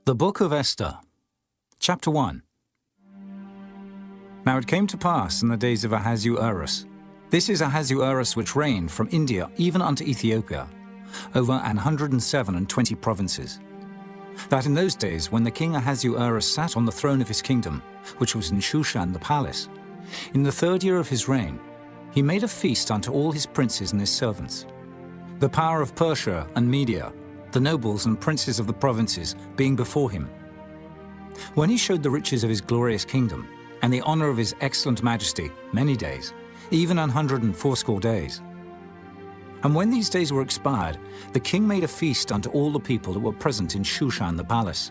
The Book of Esther, Chapter 1. Now it came to pass in the days of Ahasuerus. This is Ahasuerus which reigned from India even unto Ethiopia, over 127 provinces. That in those days, when the king Ahasuerus sat on the throne of his kingdom, which was in Shushan the palace, in the 3rd year of his reign, he made a feast unto all his princes and his servants. The power of Persia and Media, the nobles and princes of the provinces, being before him. When he showed the riches of his glorious kingdom, and the honor of his excellent majesty, many days, even 180 days. And when these days were expired, the king made a feast unto all the people that were present in Shushan the palace,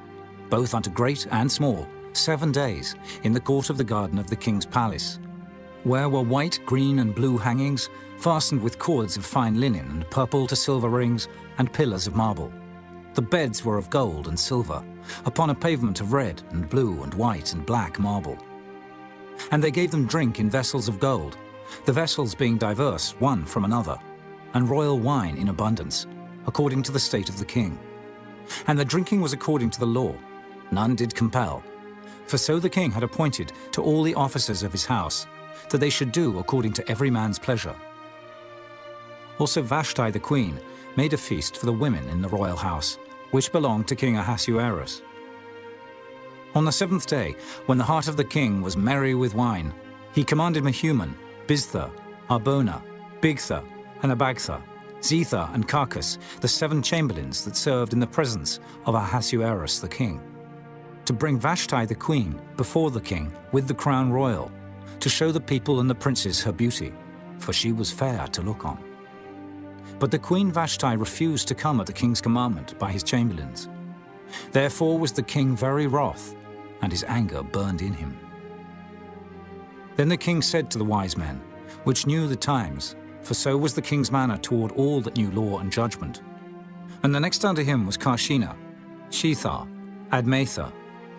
both unto great and small, 7 days, in the court of the garden of the king's palace, where were white, green, and blue hangings, fastened with cords of fine linen, and purple to silver rings, and pillars of marble. The beds were of gold and silver, upon a pavement of red, and blue, and white, and black marble. And they gave them drink in vessels of gold, the vessels being diverse one from another, and royal wine in abundance, according to the state of the king. And the drinking was according to the law, none did compel. For so the king had appointed to all the officers of his house, that they should do according to every man's pleasure. Also Vashti the queen made a feast for the women in the royal house, which belonged to King Ahasuerus. On the 7th day, when the heart of the king was merry with wine, he commanded Mehuman, Biztha, Arbona, Bigtha, and Abagtha, Zetha, and Carcas, the 7 chamberlains that served in the presence of Ahasuerus the king, to bring Vashti the queen before the king with the crown royal, to show the people and the princes her beauty, for she was fair to look on. But the queen Vashti refused to come at the king's commandment by his chamberlains. Therefore was the king very wroth, and his anger burned in him. Then the king said to the wise men, which knew the times, for so was the king's manner toward all that knew law and judgment. And the next unto him was Karshina, Shethar, Admatha,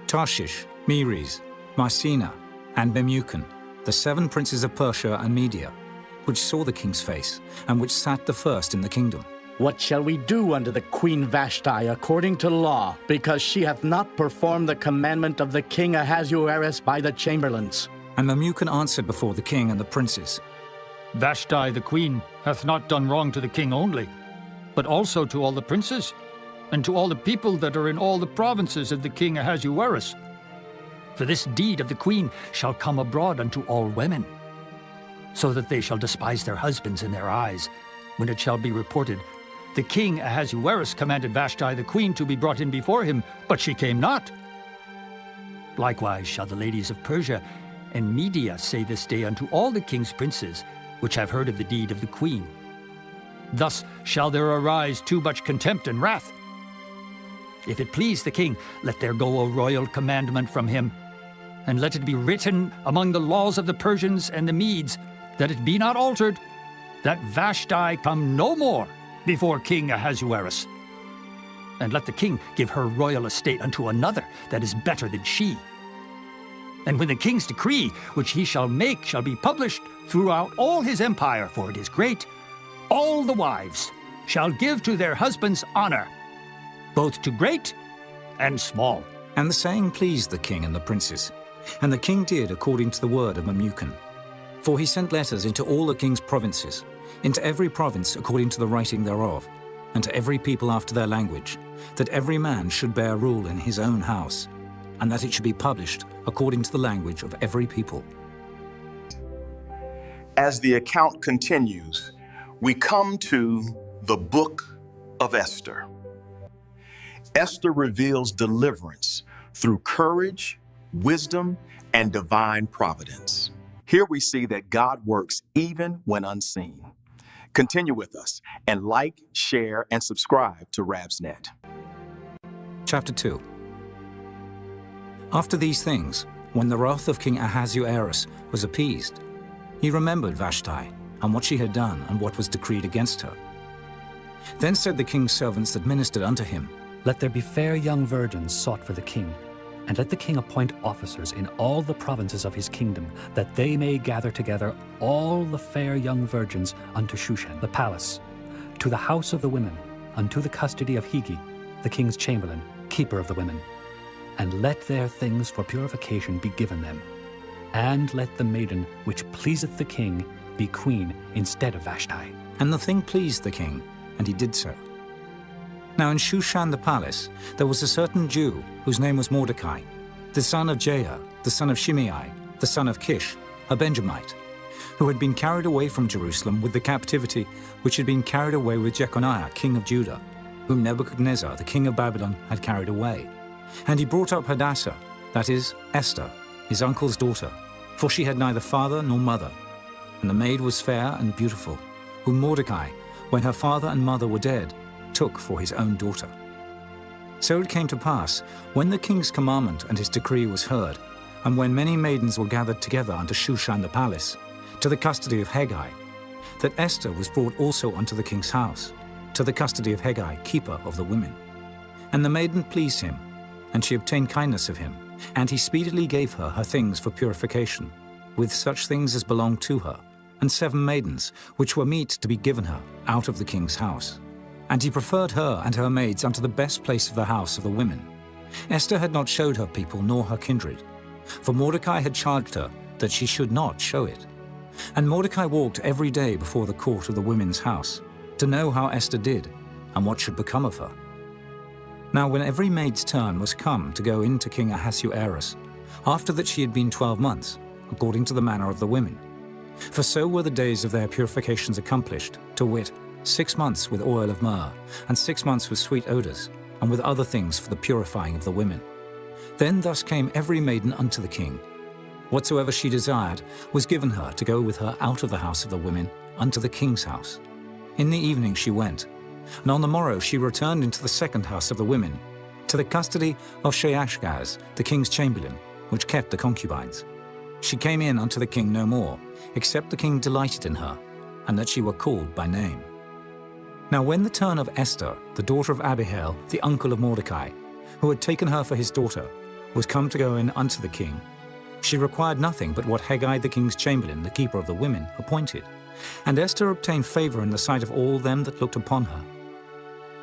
Tarshish, Meres, Marsena, and Memucan, the 7 princes of Persia and Media, which saw the king's face, and which sat the first in the kingdom. What shall we do unto the queen Vashti according to law, because she hath not performed the commandment of the king Ahasuerus by the chamberlains? And Memucan answered before the king and the princes, Vashti the queen hath not done wrong to the king only, but also to all the princes, and to all the people that are in all the provinces of the king Ahasuerus. For this deed of the queen shall come abroad unto all women, so that they shall despise their husbands in their eyes, when it shall be reported, the king Ahasuerus commanded Vashti the queen to be brought in before him, but she came not. Likewise shall the ladies of Persia and Media say this day unto all the king's princes, which have heard of the deed of the queen. Thus shall there arise too much contempt and wrath. If it please the king, let there go a royal commandment from him, and let it be written among the laws of the Persians and the Medes, that it be not altered, that Vashti come no more before King Ahasuerus. And let the king give her royal estate unto another that is better than she. And when the king's decree, which he shall make, shall be published throughout all his empire, for it is great, all the wives shall give to their husbands honor, both to great and small. And the saying pleased the king and the princes. And the king did according to the word of Memucan. For he sent letters into all the king's provinces, into every province according to the writing thereof, and to every people after their language, that every man should bear rule in his own house, and that it should be published according to the language of every people. As the account continues, we come to the book of Esther. Esther reveals deliverance through courage, wisdom, and divine providence. Here we see that God works even when unseen. Continue with us and like, share, and subscribe to Rabsnet. Chapter 2. After these things, when the wrath of King Ahasuerus was appeased, he remembered Vashti, and what she had done, and what was decreed against her. Then said the king's servants that ministered unto him, Let there be fair young virgins sought for the king, and let the king appoint officers in all the provinces of his kingdom, that they may gather together all the fair young virgins unto Shushan the palace, to the house of the women, unto the custody of Higi, the king's chamberlain, keeper of the women, and let their things for purification be given them. And let the maiden which pleaseth the king be queen instead of Vashti. And the thing pleased the king, and he did so. Now in Shushan the palace there was a certain Jew whose name was Mordecai, the son of Jair, the son of Shimei, the son of Kish, a Benjamite, who had been carried away from Jerusalem with the captivity which had been carried away with Jeconiah, king of Judah, whom Nebuchadnezzar, the king of Babylon, had carried away. And he brought up Hadassah, that is, Esther, his uncle's daughter, for she had neither father nor mother. And the maid was fair and beautiful, whom Mordecai, when her father and mother were dead, took for his own daughter. So it came to pass, when the king's commandment and his decree was heard, and when many maidens were gathered together unto Shushan the palace, to the custody of Hegai, that Esther was brought also unto the king's house, to the custody of Hegai, keeper of the women. And the maiden pleased him, and she obtained kindness of him, and he speedily gave her her things for purification, with such things as belonged to her, and 7 maidens, which were meet to be given her out of the king's house. And he preferred her and her maids unto the best place of the house of the women. Esther had not showed her people nor her kindred, for Mordecai had charged her that she should not show it. And Mordecai walked every day before the court of the women's house, to know how Esther did, and what should become of her. Now when every maid's turn was come to go in to King Ahasuerus, after that she had been 12 months, according to the manner of the women. For so were the days of their purifications accomplished, to wit, 6 months with oil of myrrh, and 6 months with sweet odours, and with other things for the purifying of the women. Then thus came every maiden unto the king. Whatsoever she desired was given her to go with her out of the house of the women unto the king's house. In the evening she went, and on the morrow she returned into the second house of the women, to the custody of Sheashgaz, the king's chamberlain, which kept the concubines. She came in unto the king no more, except the king delighted in her, and that she were called by name. Now when the turn of Esther, the daughter of Abihail, the uncle of Mordecai, who had taken her for his daughter, was come to go in unto the king, she required nothing but what Hegai the king's chamberlain, the keeper of the women, appointed. And Esther obtained favor in the sight of all them that looked upon her.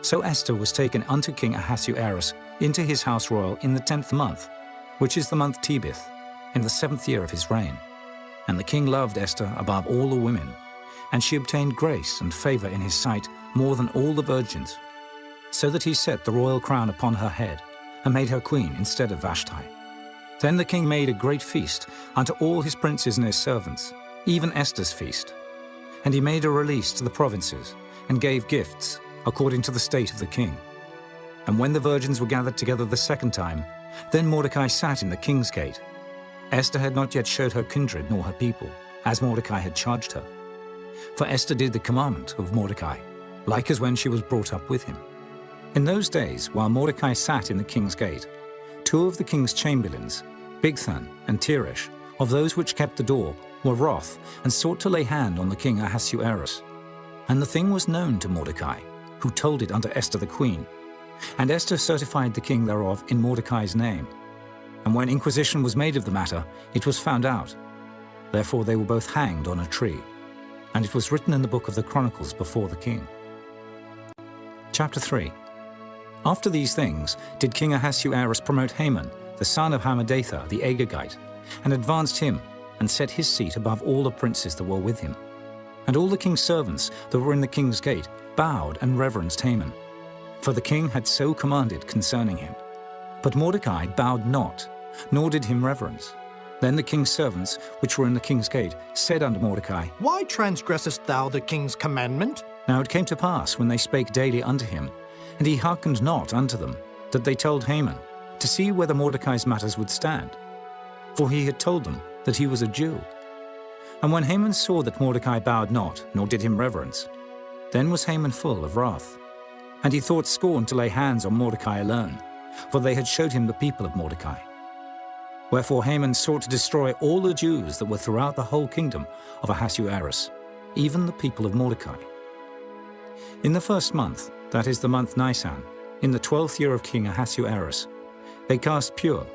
So Esther was taken unto King Ahasuerus into his house royal in the 10th month, which is the month Tebeth, in the 7th year of his reign. And the king loved Esther above all the women, and she obtained grace and favor in his sight more than all the virgins, so that he set the royal crown upon her head, and made her queen instead of Vashti. Then the king made a great feast unto all his princes and his servants, even Esther's feast. And he made a release to the provinces, and gave gifts, according to the state of the king. And when the virgins were gathered together the second time, then Mordecai sat in the king's gate. Esther had not yet showed her kindred nor her people, as Mordecai had charged her. For Esther did the commandment of Mordecai, like as when she was brought up with him. In those days, while Mordecai sat in the king's gate, 2 of the king's chamberlains, Bigthan and Teresh, of those which kept the door, were wroth, and sought to lay hand on the king Ahasuerus. And the thing was known to Mordecai, who told it unto Esther the queen. And Esther certified the king thereof in Mordecai's name. And when inquisition was made of the matter, it was found out. Therefore they were both hanged on a tree. And it was written in the book of the Chronicles before the king. Chapter 3. After these things did King Ahasuerus promote Haman, the son of Hammedatha the Agagite, and advanced him, and set his seat above all the princes that were with him. And all the king's servants that were in the king's gate bowed and reverenced Haman, for the king had so commanded concerning him. But Mordecai bowed not, nor did him reverence. Then the king's servants, which were in the king's gate, said unto Mordecai, Why transgressest thou the king's commandment? Now it came to pass, when they spake daily unto him, and he hearkened not unto them, that they told Haman, to see whether Mordecai's matters would stand. For he had told them that he was a Jew. And when Haman saw that Mordecai bowed not, nor did him reverence, then was Haman full of wrath. And he thought scorn to lay hands on Mordecai alone, for they had showed him the people of Mordecai. Wherefore Haman sought to destroy all the Jews that were throughout the whole kingdom of Ahasuerus, even the people of Mordecai. In the 1st month, that is the month Nisan, in the 12th year of King Ahasuerus, they cast pure,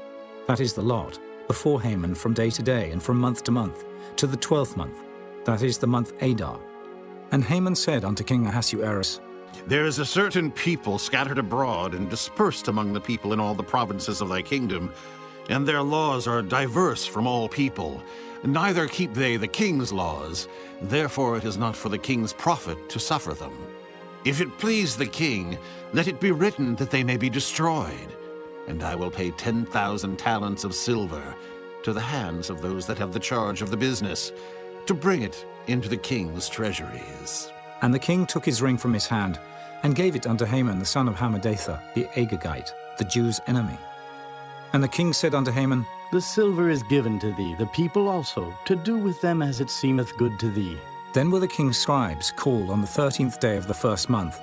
that is the lot, before Haman from day to day and from month to month, to the 12th month, that is the month Adar. And Haman said unto King Ahasuerus, There is a certain people scattered abroad and dispersed among the people in all the provinces of thy kingdom, and their laws are diverse from all people. Neither keep they the king's laws, therefore it is not for the king's profit to suffer them. If it please the king, let it be written that they may be destroyed, and I will pay 10,000 talents of silver to the hands of those that have the charge of the business, to bring it into the king's treasuries. And the king took his ring from his hand, and gave it unto Haman the son of Hammedatha, the Agagite, the Jews' enemy. And the king said unto Haman, The silver is given to thee, the people also, to do with them as it seemeth good to thee. Then were the king's scribes called on the 13th day of the first month,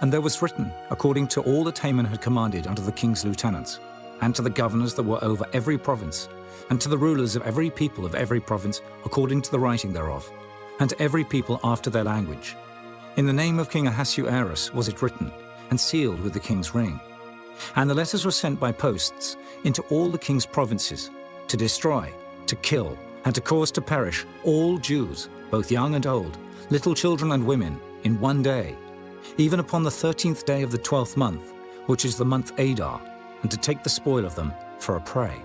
and there was written, according to all that Haman had commanded unto the king's lieutenants, and to the governors that were over every province, and to the rulers of every people of every province, according to the writing thereof, and to every people after their language. In the name of King Ahasuerus was it written, and sealed with the king's ring. And the letters were sent by posts into all the king's provinces, to destroy, to kill, and to cause to perish all Jews, both young and old, little children and women, in one day, even upon the 13th day of the 12th month, which is the month Adar, and to take the spoil of them for a prey.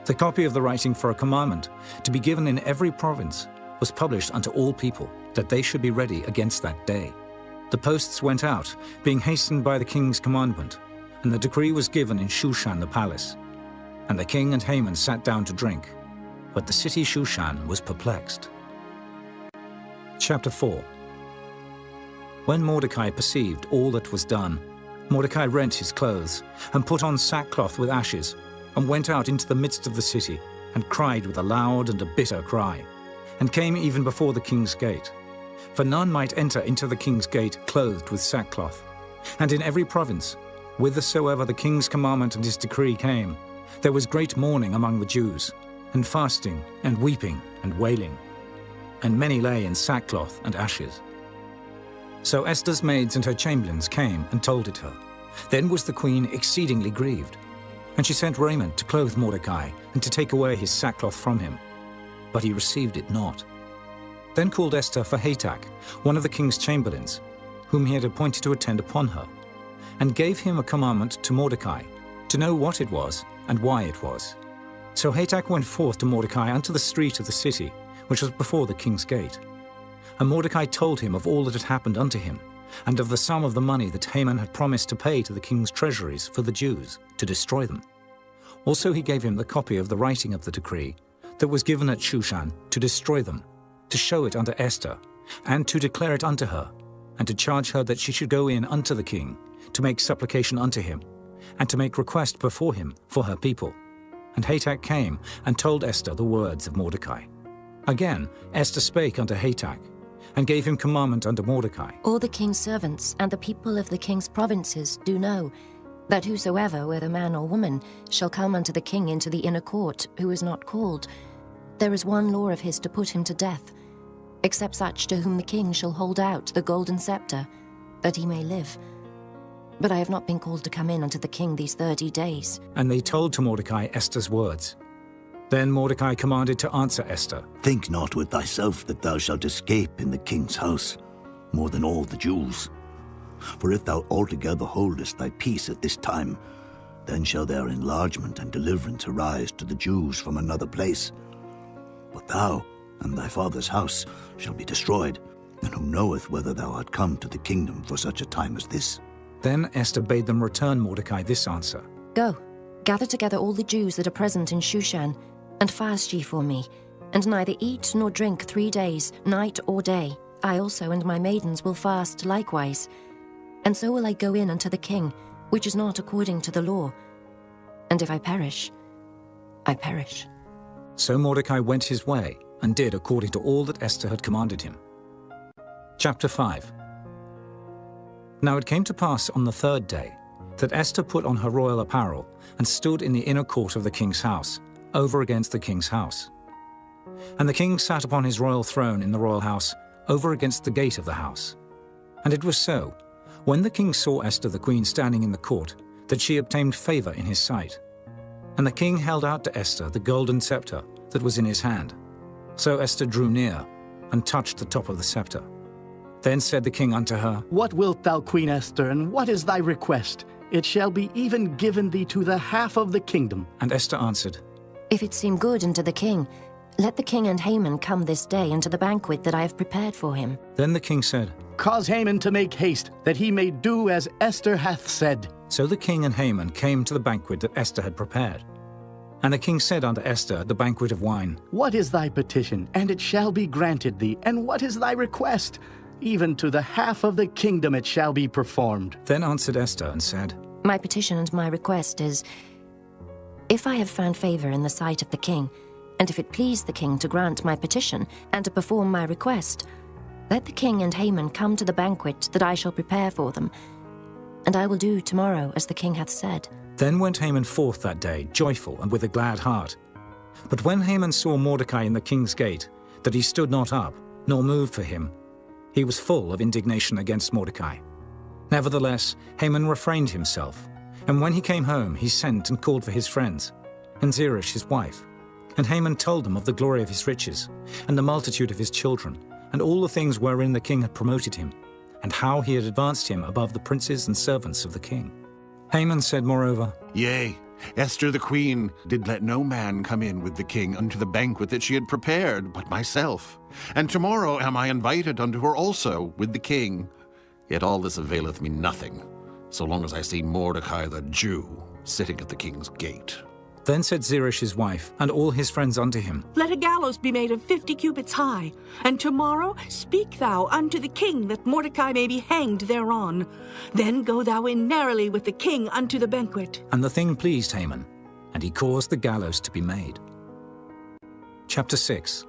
The copy of the writing for a commandment, to be given in every province, was published unto all people, that they should be ready against that day. The posts went out, being hastened by the king's commandment, and the decree was given in Shushan the palace. And the king and Haman sat down to drink, but the city Shushan was perplexed. Chapter 4. When Mordecai perceived all that was done, Mordecai rent his clothes, and put on sackcloth with ashes, and went out into the midst of the city, and cried with a loud and a bitter cry, and came even before the king's gate. For none might enter into the king's gate clothed with sackcloth. And in every province, whithersoever the king's commandment and his decree came, there was great mourning among the Jews, and fasting, and weeping, and wailing. And many lay in sackcloth and ashes. So Esther's maids and her chamberlains came and told it her. Then was the queen exceedingly grieved. And she sent raiment to clothe Mordecai, and to take away his sackcloth from him. But he received it not. Then called Esther for Hatach, one of the king's chamberlains, whom he had appointed to attend upon her, and gave him a commandment to Mordecai, to know what it was, and why it was. So Hatach went forth to Mordecai unto the street of the city, which was before the king's gate. And Mordecai told him of all that had happened unto him, and of the sum of the money that Haman had promised to pay to the king's treasuries for the Jews, to destroy them. Also he gave him the copy of the writing of the decree that was given at Shushan, to destroy them, to show it unto Esther, and to declare it unto her, and to charge her that she should go in unto the king, to make supplication unto him, and to make request before him for her people. And Hatach came and told Esther the words of Mordecai. Again Esther spake unto Hatach, and gave him commandment unto Mordecai. All the king's servants and the people of the king's provinces do know that whosoever, whether man or woman, shall come unto the king into the inner court, who is not called, there is one law of his to put him to death, except such to whom the king shall hold out the golden scepter, that he may live. But I have not been called to come in unto the king these 30 days. And they told to Mordecai Esther's words. Then Mordecai commanded to answer Esther. Think not with thyself that thou shalt escape in the king's house, more than all the Jews. For if thou altogether holdest thy peace at this time, then shall their enlargement and deliverance arise to the Jews from another place. But thou and thy father's house shall be destroyed, and who knoweth whether thou art come to the kingdom for such a time as this? Then Esther bade them return Mordecai this answer. Go, gather together all the Jews that are present in Shushan, and fast ye for me, and neither eat nor drink 3 days, night or day. I also and my maidens will fast likewise. And so will I go in unto the king, which is not according to the law. And if I perish, I perish. So Mordecai went his way, and did according to all that Esther had commanded him. Chapter 5. Now it came to pass on the 3rd day, that Esther put on her royal apparel, and stood in the inner court of the king's house, over against the king's house. And the king sat upon his royal throne in the royal house, over against the gate of the house. And it was so, when the king saw Esther the queen standing in the court, that she obtained favor in his sight. And the king held out to Esther the golden scepter that was in his hand. So Esther drew near, and touched the top of the scepter. Then said the king unto her, What wilt thou, Queen Esther, and what is thy request? It shall be even given thee to the half of the kingdom. And Esther answered, If it seem good unto the king, let the king and Haman come this day unto the banquet that I have prepared for him. Then the king said, Cause Haman to make haste, that he may do as Esther hath said. So the king and Haman came to the banquet that Esther had prepared. And the king said unto Esther at the banquet of wine, What is thy petition? And it shall be granted thee. And what is thy request? Even to the half of the kingdom it shall be performed. Then answered Esther and said, My petition and my request is, if I have found favor in the sight of the king, and if it please the king to grant my petition and to perform my request, let the king and Haman come to the banquet that I shall prepare for them, and I will do tomorrow as the king hath said. Then went Haman forth that day, joyful and with a glad heart. But when Haman saw Mordecai in the king's gate, that he stood not up, nor moved for him, he was full of indignation against Mordecai. Nevertheless, Haman refrained himself, and when he came home, he sent and called for his friends, and Zeresh his wife. And Haman told them of the glory of his riches, and the multitude of his children, and all the things wherein the king had promoted him, and how he had advanced him above the princes and servants of the king. Haman said moreover, Yea, Esther the queen did let no man come in with the king unto the banquet that she had prepared, but myself. And tomorrow am I invited unto her also with the king. Yet all this availeth me nothing, so long as I see Mordecai the Jew sitting at the king's gate. Then said Zeresh his wife, and all his friends unto him, Let a gallows be made of 50 cubits high, and tomorrow speak thou unto the king that Mordecai may be hanged thereon. Then go thou in narrowly with the king unto the banquet. And the thing pleased Haman, and he caused the gallows to be made. Chapter 6.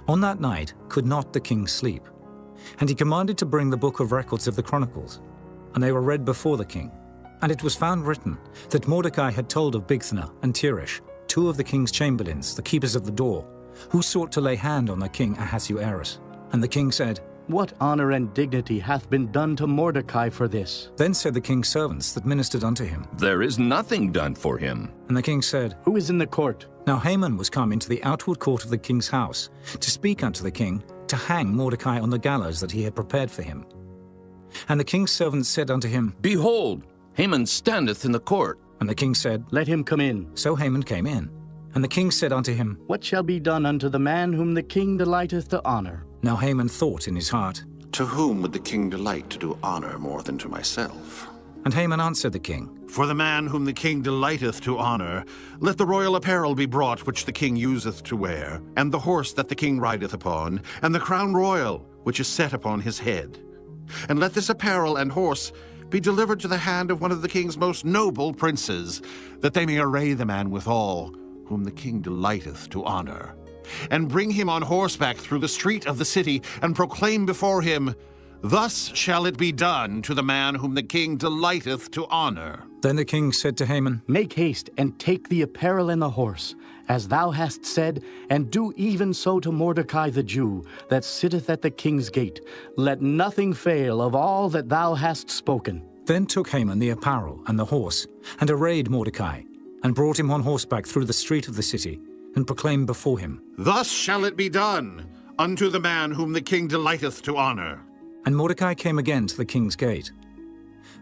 On that night could not the king sleep, and he commanded to bring the book of records of the Chronicles, and they were read before the king. And it was found written that Mordecai had told of Bigthana and Teresh, two of the king's chamberlains, the keepers of the door, who sought to lay hand on the king Ahasuerus. And the king said, What honor and dignity hath been done to Mordecai for this? Then said the king's servants that ministered unto him, There is nothing done for him. And the king said, Who is in the court? Now Haman was come into the outward court of the king's house, to speak unto the king, to hang Mordecai on the gallows that he had prepared for him. And the king's servants said unto him, Behold, Haman standeth in the court. And the king said, Let him come in. So Haman came in. And the king said unto him, What shall be done unto the man whom the king delighteth to honor? Now Haman thought in his heart, To whom would the king delight to do honor more than to myself? And Haman answered the king, For the man whom the king delighteth to honor, let the royal apparel be brought which the king useth to wear, and the horse that the king rideth upon, and the crown royal which is set upon his head. And let this apparel and horse be delivered to the hand of one of the king's most noble princes, that they may array the man withal, whom the king delighteth to honor, and bring him on horseback through the street of the city, and proclaim before him, Thus shall it be done to the man whom the king delighteth to honor. Then the king said to Haman, Make haste, and take the apparel and the horse, as thou hast said, and do even so to Mordecai the Jew, that sitteth at the king's gate. Let nothing fail of all that thou hast spoken. Then took Haman the apparel and the horse, and arrayed Mordecai, and brought him on horseback through the street of the city, and proclaimed before him, Thus shall it be done unto the man whom the king delighteth to honor. And Mordecai came again to the king's gate.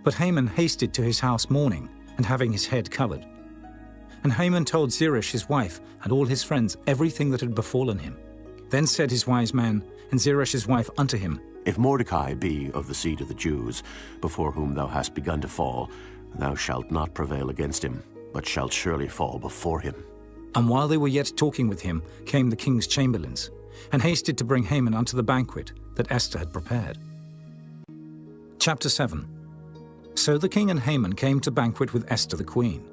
But Haman hasted to his house mourning, and having his head covered. And Haman told Zeresh his wife and all his friends everything that had befallen him. Then said his wise man and Zeresh his wife unto him, If Mordecai be of the seed of the Jews, before whom thou hast begun to fall, thou shalt not prevail against him, but shalt surely fall before him. And while they were yet talking with him, came the king's chamberlains, and hasted to bring Haman unto the banquet that Esther had prepared. Chapter 7. So the king and Haman came to banquet with Esther the queen.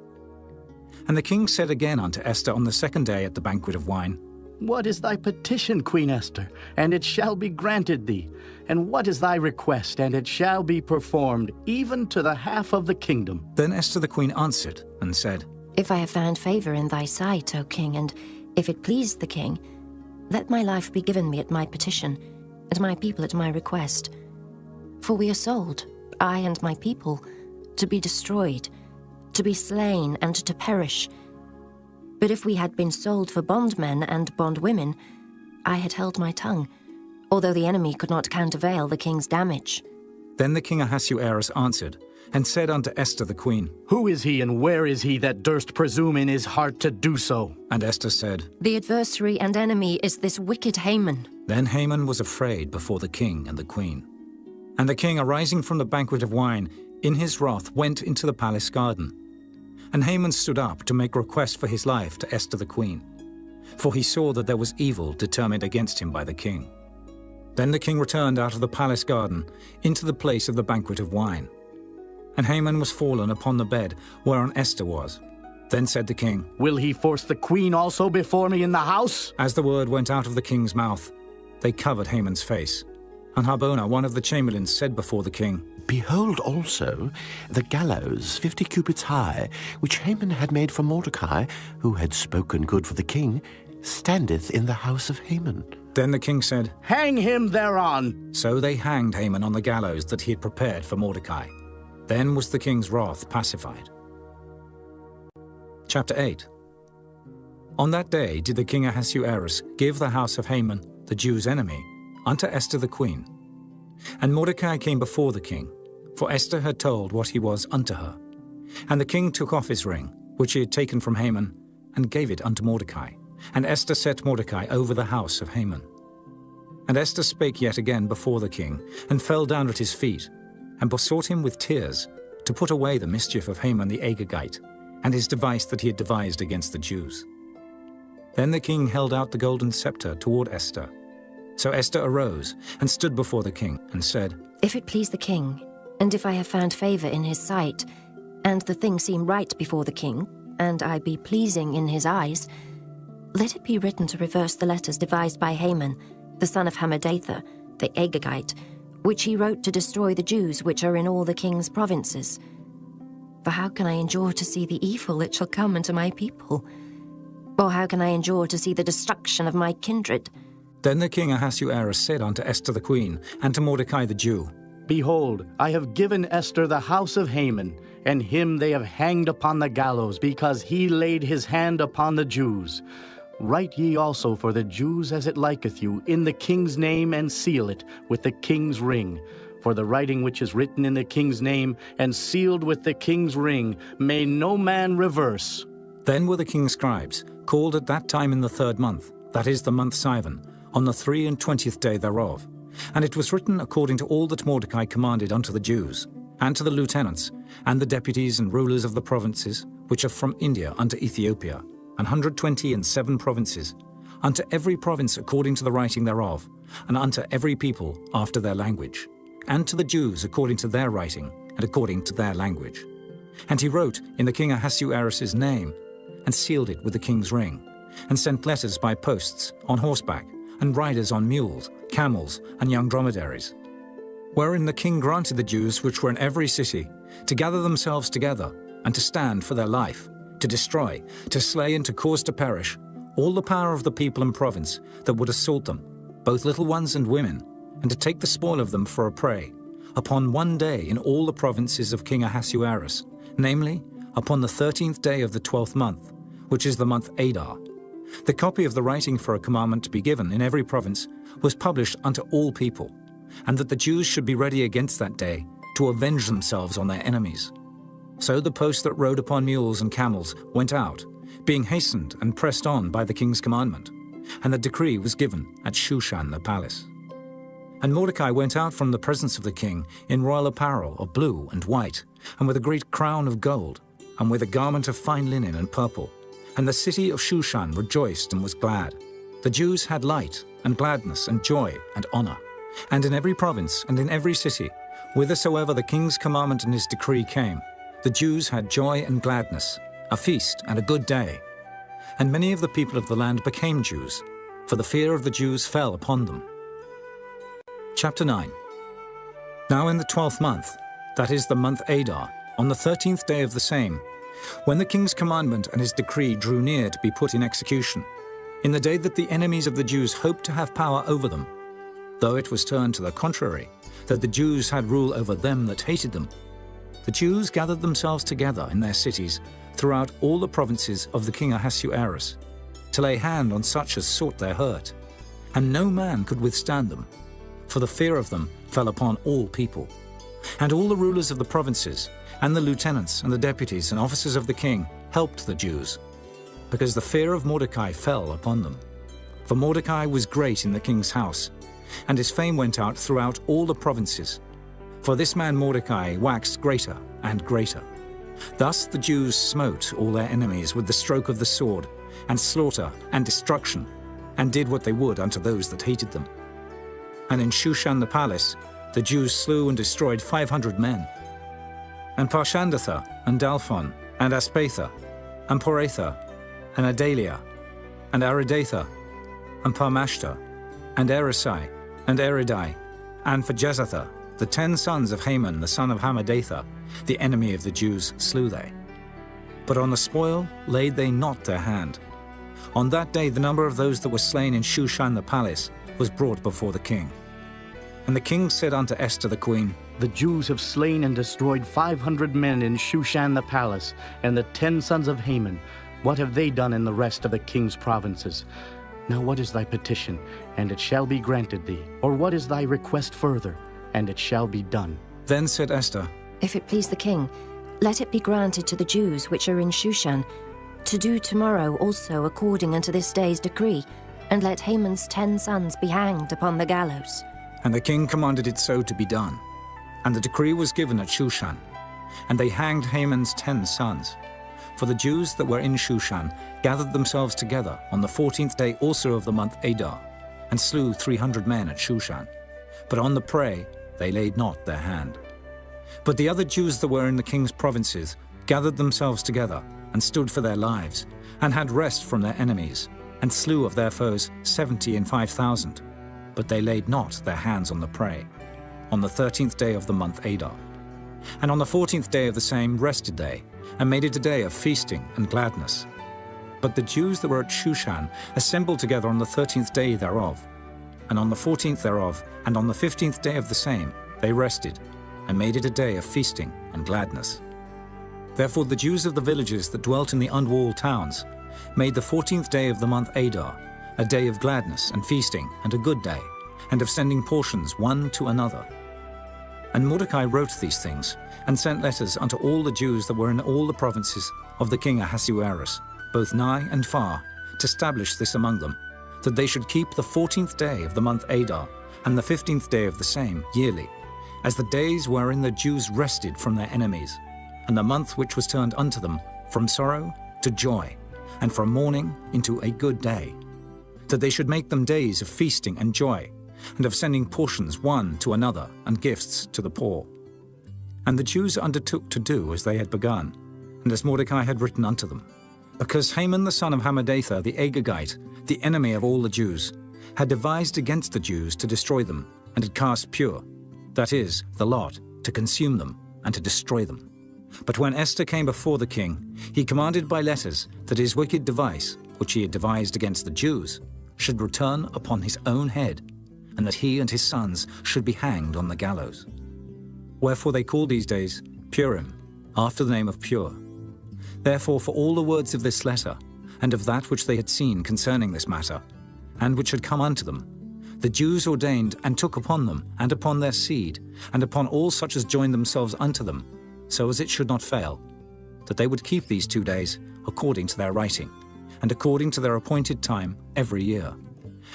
And the king said again unto Esther on the second day at the banquet of wine, What is thy petition, Queen Esther? And it shall be granted thee. And what is thy request? And it shall be performed, even to the half of the kingdom. Then Esther the queen answered and said, If I have found favor in thy sight, O king, and if it please the king, let my life be given me at my petition, and my people at my request. For we are sold, I and my people, to be destroyed, to be slain, and to perish. But if we had been sold for bondmen and bondwomen, I had held my tongue, although the enemy could not countervail the king's damage. Then the king Ahasuerus answered, and said unto Esther the queen, Who is he and where is he that durst presume in his heart to do so? And Esther said, The adversary and enemy is this wicked Haman. Then Haman was afraid before the king and the queen. And the king, arising from the banquet of wine, in his wrath went into the palace garden. And Haman stood up to make request for his life to Esther the queen, for he saw that there was evil determined against him by the king. Then the king returned out of the palace garden into the place of the banquet of wine. And Haman was fallen upon the bed whereon Esther was. Then said the king, Will he force the queen also before me in the house? As the word went out of the king's mouth, they covered Haman's face. And Harbona, one of the chamberlains, said before the king, Behold also the gallows 50 cubits high, which Haman had made for Mordecai, who had spoken good for the king, standeth in the house of Haman. Then the king said, Hang him thereon. So they hanged Haman on the gallows that he had prepared for Mordecai. Then was the king's wrath pacified. Chapter 8. On that day did the king Ahasuerus give the house of Haman, the Jews' enemy, unto Esther the queen. And Mordecai came before the king, for Esther had told what he was unto her. And the king took off his ring, which he had taken from Haman, and gave it unto Mordecai. And Esther set Mordecai over the house of Haman. And Esther spake yet again before the king, and fell down at his feet, and besought him with tears to put away the mischief of Haman the Agagite, and his device that he had devised against the Jews. Then the king held out the golden scepter toward Esther. So Esther arose and stood before the king, and said, If it please the king, and if I have found favor in his sight, and the thing seem right before the king, and I be pleasing in his eyes, let it be written to reverse the letters devised by Haman, the son of Hammedatha, the Agagite, which he wrote to destroy the Jews which are in all the king's provinces. For how can I endure to see the evil that shall come unto my people? Or how can I endure to see the destruction of my kindred? Then the king Ahasuerus said unto Esther the queen, and to Mordecai the Jew, Behold, I have given Esther the house of Haman, and him they have hanged upon the gallows, because he laid his hand upon the Jews. Write ye also for the Jews as it liketh you, in the king's name, and seal it with the king's ring. For the writing which is written in the king's name, and sealed with the king's ring, may no man reverse. Then were the king's scribes called at that time in the 3rd month, that is the month Sivan, on the 23 day thereof. And it was written according to all that Mordecai commanded unto the Jews, and to the lieutenants, and the deputies and rulers of the provinces, which are from India unto Ethiopia, 127 provinces, unto every province according to the writing thereof, and unto every people after their language, and to the Jews according to their writing, and according to their language. And he wrote in the king Ahasuerus' name, and sealed it with the king's ring, and sent letters by posts, on horseback, and riders on mules, camels, and young dromedaries. Wherein the king granted the Jews which were in every city to gather themselves together, and to stand for their life, to destroy, to slay, and to cause to perish all the power of the people and province that would assault them, both little ones and women, and to take the spoil of them for a prey, upon one day in all the provinces of King Ahasuerus, namely, upon the 13th day of the 12th month, which is the month Adar. The copy of the writing for a commandment to be given in every province was published unto all people, and that the Jews should be ready against that day to avenge themselves on their enemies. So the posts that rode upon mules and camels went out, being hastened and pressed on by the king's commandment, and the decree was given at Shushan the palace. And Mordecai went out from the presence of the king in royal apparel of blue and white, and with a great crown of gold, and with a garment of fine linen and purple. And the city of Shushan rejoiced and was glad. The Jews had light and gladness and joy and honor. And in every province and in every city, whithersoever the king's commandment and his decree came, the Jews had joy and gladness, a feast and a good day. And many of the people of the land became Jews, for the fear of the Jews fell upon them. Chapter 9. Now in the 12th month, that is the month Adar, on the 13th day of the same, when the king's commandment and his decree drew near to be put in execution, in the day that the enemies of the Jews hoped to have power over them, though it was turned to the contrary, that the Jews had rule over them that hated them, the Jews gathered themselves together in their cities throughout all the provinces of the king Ahasuerus, to lay hand on such as sought their hurt. And no man could withstand them, for the fear of them fell upon all people. And all the rulers of the provinces, and the lieutenants and the deputies and officers of the king helped the Jews, because the fear of Mordecai fell upon them. For Mordecai was great in the king's house, and his fame went out throughout all the provinces. For this man Mordecai waxed greater and greater. Thus the Jews smote all their enemies with the stroke of the sword, and slaughter and destruction, and did what they would unto those that hated them. And in Shushan the palace the Jews slew and destroyed 500 men. And Parshandatha, and Dalphon, and Aspatha, and Poratha, and Adalia, and Aridatha, and Parmashta, and Erisai, and Eridai, and for Jezatha, the 10 sons of Haman the son of Hammedatha, the enemy of the Jews, slew they. But on the spoil laid they not their hand. On that day the number of those that were slain in Shushan the palace was brought before the king. And the king said unto Esther the queen, The Jews have slain and destroyed 500 men in Shushan the palace, and the 10 sons of Haman. What have they done in the rest of the king's provinces? Now what is thy petition, and it shall be granted thee? Or what is thy request further, and it shall be done? Then said Esther, If it please the king, let it be granted to the Jews which are in Shushan, to do tomorrow also according unto this day's decree, and let Haman's 10 sons be hanged upon the gallows. And the king commanded it so to be done. And the decree was given at Shushan, and they hanged Haman's 10 sons. For the Jews that were in Shushan gathered themselves together on the 14th day also of the month Adar, and slew 300 men at Shushan. But on the prey they laid not their hand. But the other Jews that were in the king's provinces gathered themselves together, and stood for their lives, and had rest from their enemies, and slew of their foes 70 and 5,000. But they laid not their hands on the prey, on the 13th day of the month Adar. And on the 14th day of the same rested they, and made it a day of feasting and gladness. But the Jews that were at Shushan assembled together on the 13th day thereof. And on the 14th thereof, and on the 15th day of the same, they rested, and made it a day of feasting and gladness. Therefore the Jews of the villages that dwelt in the unwalled towns made the 14th day of the month Adar a day of gladness and feasting and a good day, and of sending portions one to another. And Mordecai wrote these things, and sent letters unto all the Jews that were in all the provinces of the king Ahasuerus, both nigh and far, to establish this among them, that they should keep the 14th day of the month Adar, and the 15th day of the same yearly, as the days wherein the Jews rested from their enemies, and the month which was turned unto them from sorrow to joy, and from mourning into a good day, that they should make them days of feasting and joy, and of sending portions one to another, and gifts to the poor. And the Jews undertook to do as they had begun, and as Mordecai had written unto them, because Haman the son of Hammedatha the Agagite, the enemy of all the Jews, had devised against the Jews to destroy them, and had cast pur, that is, the lot, to consume them, and to destroy them. But when Esther came before the king, he commanded by letters that his wicked device, which he had devised against the Jews, should return upon his own head, and that he and his sons should be hanged on the gallows. Wherefore they called these days Purim, after the name of Pur. Therefore for all the words of this letter, and of that which they had seen concerning this matter, and which had come unto them, the Jews ordained and took upon them, and upon their seed, and upon all such as joined themselves unto them, so as it should not fail, that they would keep these 2 days according to their writing, and according to their appointed time every year,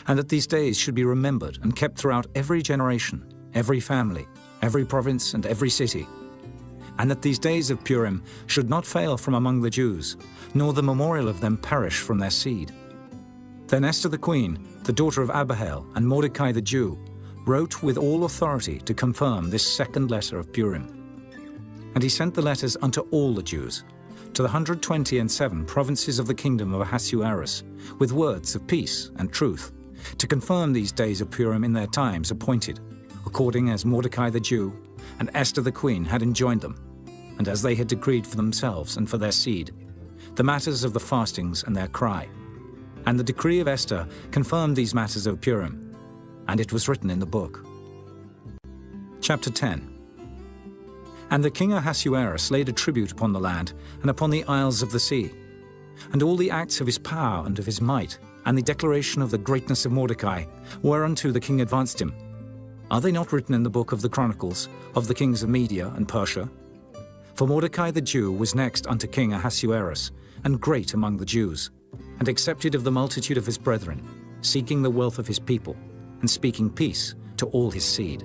and that these days should be remembered and kept throughout every generation, every family, every province, and every city, and that these days of Purim should not fail from among the Jews, nor the memorial of them perish from their seed. Then Esther the queen, the daughter of Abihail, and Mordecai the Jew, wrote with all authority to confirm this second letter of Purim. And he sent the letters unto all the Jews, to the 127 provinces of the kingdom of Ahasuerus, with words of peace and truth, to confirm these days of Purim in their times appointed, according as Mordecai the Jew and Esther the queen had enjoined them, and as they had decreed for themselves and for their seed, the matters of the fastings and their cry. And the decree of Esther confirmed these matters of Purim, and it was written in the book. Chapter 10. And the king Ahasuerus laid a tribute upon the land and upon the isles of the sea, and all the acts of his power and of his might, and the declaration of the greatness of Mordecai, whereunto the king advanced him. Are they not written in the book of the Chronicles of the kings of Media and Persia? For Mordecai the Jew was next unto King Ahasuerus, and great among the Jews, and accepted of the multitude of his brethren, seeking the wealth of his people, and speaking peace to all his seed.